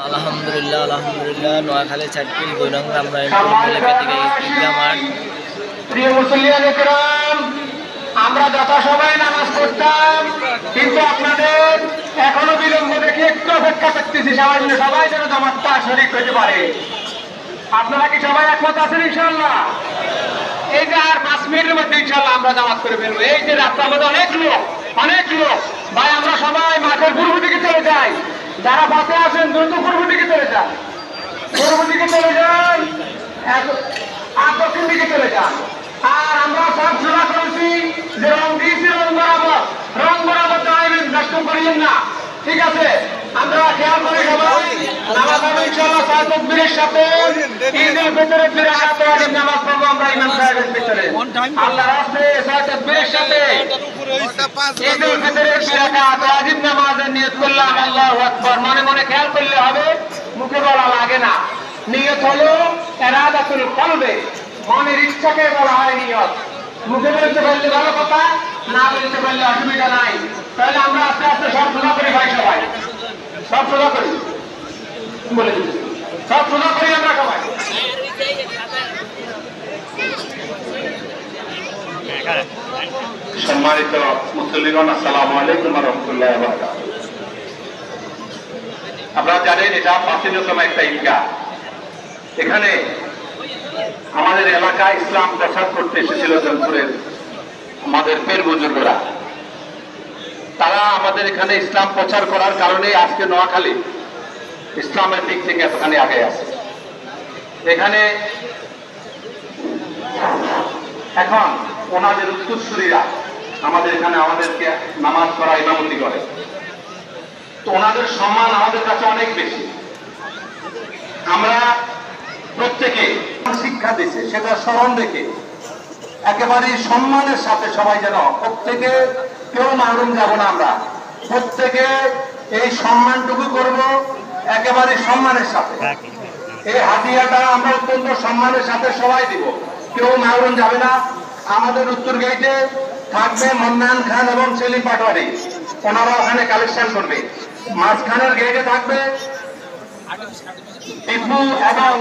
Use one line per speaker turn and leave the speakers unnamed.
আলহামদুলিল্লাহ আলহামদুলিল্লাহ নোয়াখালী চাটপিল বৈরং রামরায়ণপুর এলাকা থেকে ঈদগাহ মাঠ।
প্রিয় মুসলিয়ানে কেরাম, আমরা যথাসময়ে নামাজ পড়তাম, কিন্তু আপনাদের এখনো বিলম্ব দেখে একটু অপেক্ষা করতেছি সবাই যেন জামাতটা শরীক হতে পারে। আপনারা কি সবাই একমত আছেন ইনশাআল্লাহ? এই যে আর 5 মিনিটের মধ্যে ইনশাআল্লাহ আমরা জামাত করে ফেলবো। এই যে রাস্তার মধ্যে অনেক লোক ভাই, আমরা সবাই মাঠের পূর্ব দিকে চলে যাই। যারা বাসে আসেন দ্রুত পূর্ব দিকে চলে যান, পূর্ব দিকে চলে যান, আর দক্ষিণ দিকে চলে যান। আর আমরা সব জোড়া করেছি যে রং দিয়েছি রং বরাবর দাঁড়াবেন, নষ্ট করিয়েন না, ঠিক আছে? আমরা খেয়াল করি সবাই নামাজ হবে ইনশাআল্লাহ 6 তাকবীরের সাথে। ঈদের ভিতরে 2 রাকাত ওয়াজিব নামাজ পড়বো আমরা ইমাম সাহেবের ভিতরে আল্লাহর রাস্তে 6 তাকবীরের সাথে। ঈদের ভিতরে 2 রাকাত ওয়াজিব নামাজের নিয়ত করলাম, আল্লাহু আকবার। মনে মনে খেয়াল করলে হবে, মুখে বলা লাগে না। নিয়ত হলো ইরাদাতুল কলবে, মনের ইচ্ছাকে বলা হয় নিয়ত। মুখে বলতে পারলে ভালো কথা, না বলতে পারলে অসুবিধা নাই। তাহলে আমরা আস্তে আস্তে সব সোজা করি ভাই, সবাই সব সোজা করি, বলে দিচ্ছি সব সোজা করি আমরা সবাই। সম্মানিত মুসল্লিগণ, আসসালামু আলাইকুম ওয়া রাহমাতুল্লাহি ওয়া বারাকাতুহু। আপনারা জানেন এটা প্রাচীনতম একটা ঈদগাহ। এখানে আমাদের এলাকায় ইসলাম প্রচার করতে এসেছিল জনপুরের আমাদের পীর বুজুর্গরা। তারা আমাদের এখানে ইসলাম প্রচার করার কারণে আজকে নোয়াখালী ইসলামের দিক থেকে এতখানি আগে আছে। এখানে এখন ওনাদের উত্তরসূরিরা আমাদের এখানে আমাদেরকে নামাজ পড়া ইমামতি করে, তো ওনাদের সম্মান আমাদের কাছে অনেক বেশি। আমরা প্রত্যেকে শিক্ষা দিচ্ছে, সেটা স্মরণ রেখে একেবারে সম্মানের সাথে সবাই যেন প্রত্যেকে কেউ মাহরুম যাব না। আমরা প্রত্যেকে এই সম্মানটুকু করব একেবারে সম্মানের সাথে। এই হাতিয়াটা আমরা অত্যন্ত সম্মানের সাথে সবাই দিব, কেউ মাহরুম যাবে না। আমাদের উত্তর গেটে থাকবে মন্নান খান এবং সেলিম পাটোয়ারি, ওনারা ওখানে কালেকশন করবে। মাঝখানের গেটে থাকবে টিপু এবং